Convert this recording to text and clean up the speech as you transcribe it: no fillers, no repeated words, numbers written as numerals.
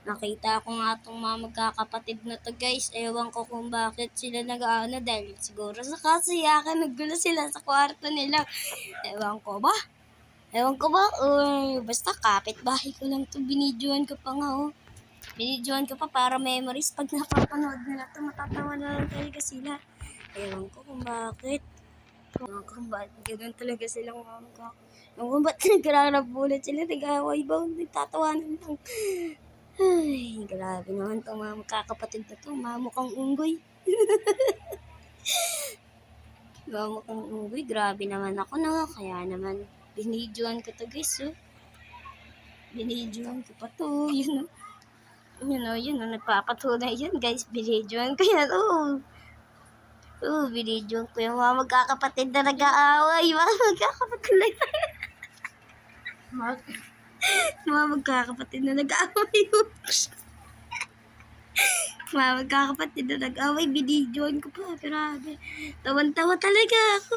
Nakita ko nga itong mga magkakapatid na to guys. Ewan ko kung bakit sila nag-ano dahil siguro sa kasiyakan naggulo sila sa kwarto nila. Ewan ko ba? Uy, basta kapitbahay ko lang to. Binidyoan ko pa nga oh. Binidyoan ko pa para memories. Pag napapanood nila to, matatawa na lang talaga sila. Ewan ko kung bakit. Kung ba't ganun talaga silang mga kung ba't nagrarabulat sila, nag-away ba, nagtatawanan lang. Ay, grabe naman itong mga magkakapatid na to, mamukhang unggoy. Mamukhang unggoy, grabe naman ako na, kaya naman binidyoan ko to guys, oh. Binidyoan ko pa to, yun o, nagpapatunay yun guys, binidyoan ko yan, oh. Binidyoan ko yung mga magkakapatid na nag-aaway. Mga magkakapatid na mga magkakapatid na nag-aaway. Mga magkakapatid na nag-aaway. Binidyoan ko pa. Grabe. Tawan-tawa talaga ako.